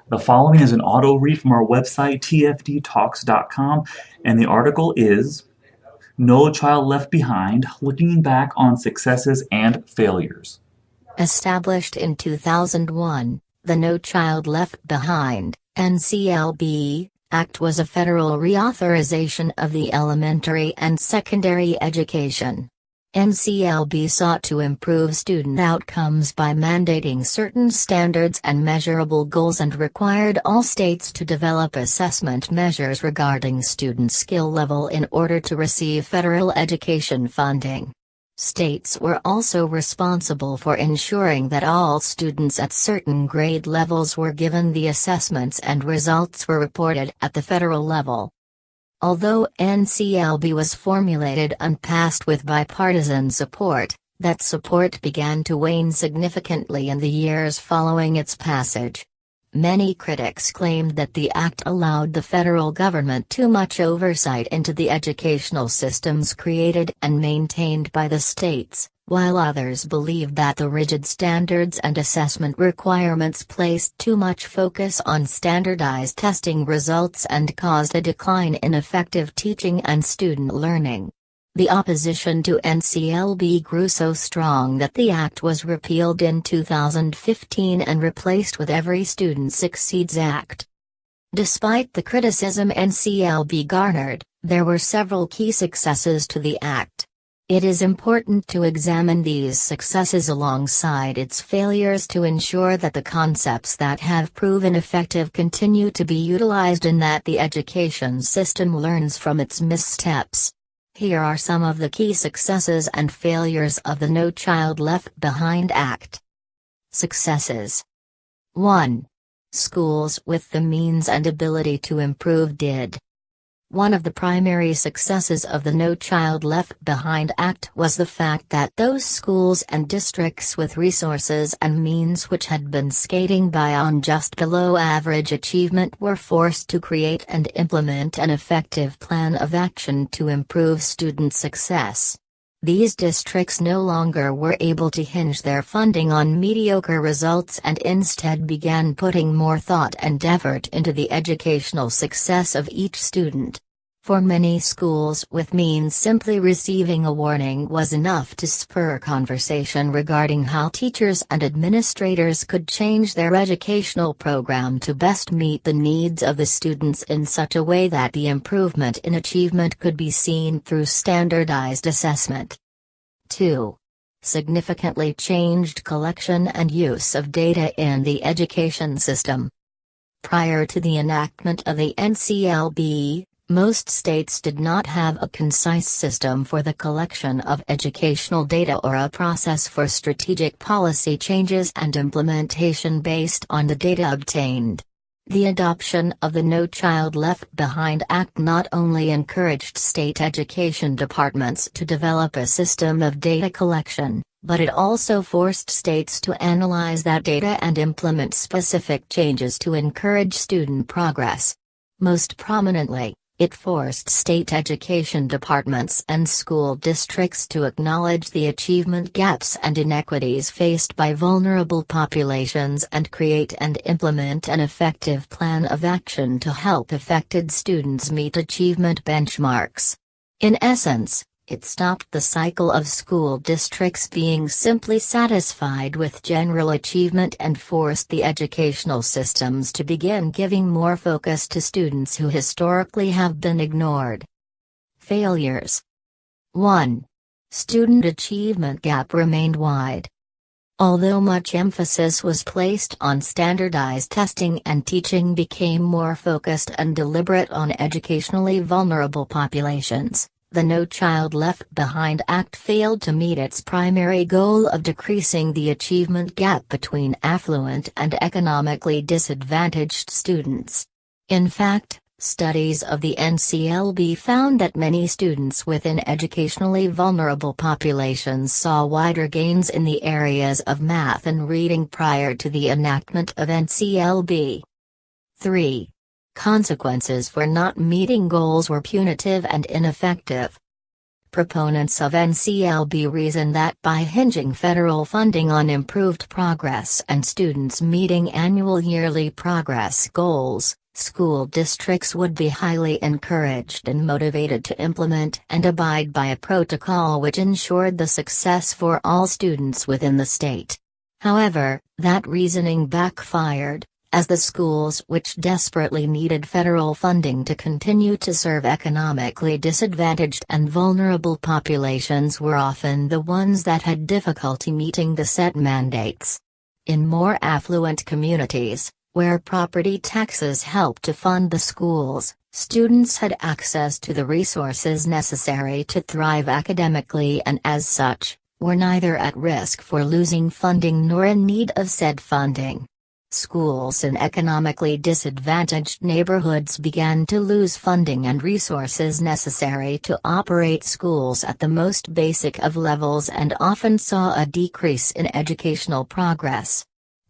The following is an auto read from our website, tfdtalks.com, and the article is No Child Left Behind, Looking Back on Successes and Failures. Established in 2001, the No Child Left Behind (NCLB) Act was a federal reauthorization of the elementary and secondary education. NCLB sought to improve student outcomes by mandating certain standards and measurable goals and required all states to develop assessment measures regarding student skill level in order to receive federal education funding. States were also responsible for ensuring that all students at certain grade levels were given the assessments and results were reported at the federal level. Although NCLB was formulated and passed with bipartisan support, that support began to wane significantly in the years following its passage. Many critics claimed that the act allowed the federal government too much oversight into the educational systems created and maintained by the states, while others believed that the rigid standards and assessment requirements placed too much focus on standardized testing results and caused a decline in effective teaching and student learning. The opposition to NCLB grew so strong that the act was repealed in 2015 and replaced with Every Student Succeeds Act. Despite the criticism NCLB garnered, there were several key successes to the act. It is important to examine these successes alongside its failures to ensure that the concepts that have proven effective continue to be utilized and that the education system learns from its missteps. Here are some of the key successes and failures of the No Child Left Behind Act. Successes. 1. Schools with the means and ability to improve did. One of the primary successes of the No Child Left Behind Act was the fact that those schools and districts with resources and means which had been skating by on just below average achievement were forced to create and implement an effective plan of action to improve student success. These districts no longer were able to hinge their funding on mediocre results and instead began putting more thought and effort into the educational success of each student. For many schools with means, simply receiving a warning was enough to spur conversation regarding how teachers and administrators could change their educational program to best meet the needs of the students in such a way that the improvement in achievement could be seen through standardized assessment. 2. Significantly changed collection and use of data in the education system. Prior to the enactment of the NCLB, most states did not have a concise system for the collection of educational data or a process for strategic policy changes and implementation based on the data obtained. The adoption of the No Child Left Behind Act not only encouraged state education departments to develop a system of data collection, but it also forced states to analyze that data and implement specific changes to encourage student progress. Most prominently, it forced state education departments and school districts to acknowledge the achievement gaps and inequities faced by vulnerable populations and create and implement an effective plan of action to help affected students meet achievement benchmarks. In essence, it stopped the cycle of school districts being simply satisfied with general achievement and forced the educational systems to begin giving more focus to students who historically have been ignored. Failures. 1. Student achievement gap remained wide. Although much emphasis was placed on standardized testing and teaching became more focused and deliberate on educationally vulnerable populations, the No Child Left Behind Act failed to meet its primary goal of decreasing the achievement gap between affluent and economically disadvantaged students. In fact, studies of the NCLB found that many students within educationally vulnerable populations saw wider gains in the areas of math and reading prior to the enactment of NCLB. 3. Consequences for not meeting goals were punitive and ineffective. Proponents of NCLB reason that by hinging federal funding on improved progress and students meeting annual yearly progress goals, school districts would be highly encouraged and motivated to implement and abide by a protocol which ensured the success for all students within the state. However, that reasoning backfired, as the schools which desperately needed federal funding to continue to serve economically disadvantaged and vulnerable populations were often the ones that had difficulty meeting the set mandates. In more affluent communities, where property taxes helped to fund the schools, students had access to the resources necessary to thrive academically and as such, were neither at risk for losing funding nor in need of said funding. Schools in economically disadvantaged neighborhoods began to lose funding and resources necessary to operate schools at the most basic of levels and often saw a decrease in educational progress.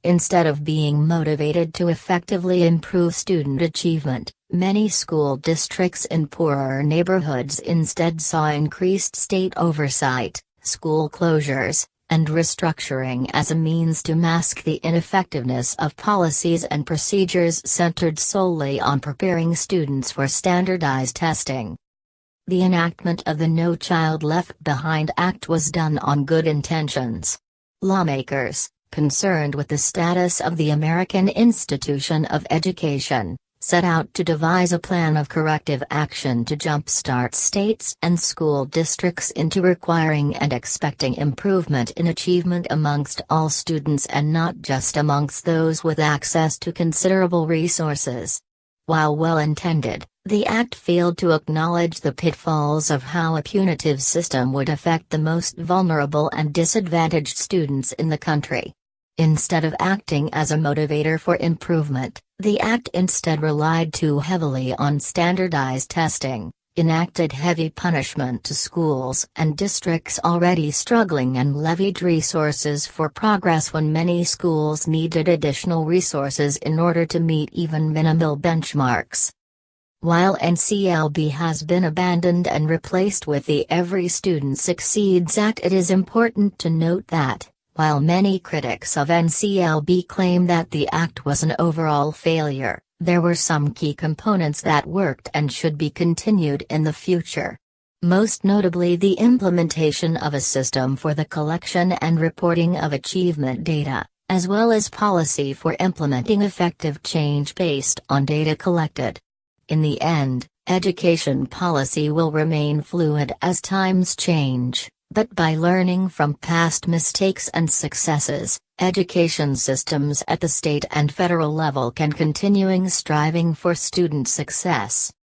Instead of being motivated to effectively improve student achievement, many school districts in poorer neighborhoods instead saw increased state oversight, school closures, and restructuring as a means to mask the ineffectiveness of policies and procedures centered solely on preparing students for standardized testing. The enactment of the No Child Left Behind Act was done on good intentions. Lawmakers, concerned with the status of the American institution of education, set out to devise a plan of corrective action to jumpstart states and school districts into requiring and expecting improvement in achievement amongst all students and not just amongst those with access to considerable resources. While well-intended, the act failed to acknowledge the pitfalls of how a punitive system would affect the most vulnerable and disadvantaged students in the country. Instead of acting as a motivator for improvement, the act instead relied too heavily on standardized testing, enacted heavy punishment to schools and districts already struggling and levied resources for progress when many schools needed additional resources in order to meet even minimal benchmarks. While NCLB has been abandoned and replaced with the Every Student Succeeds Act, it is important to note that, while many critics of NCLB claim that the act was an overall failure, there were some key components that worked and should be continued in the future. Most notably the implementation of a system for the collection and reporting of achievement data, as well as policy for implementing effective change based on data collected. In the end, education policy will remain fluid as times change. But by learning from past mistakes and successes, education systems at the state and federal level can continuing striving for student success.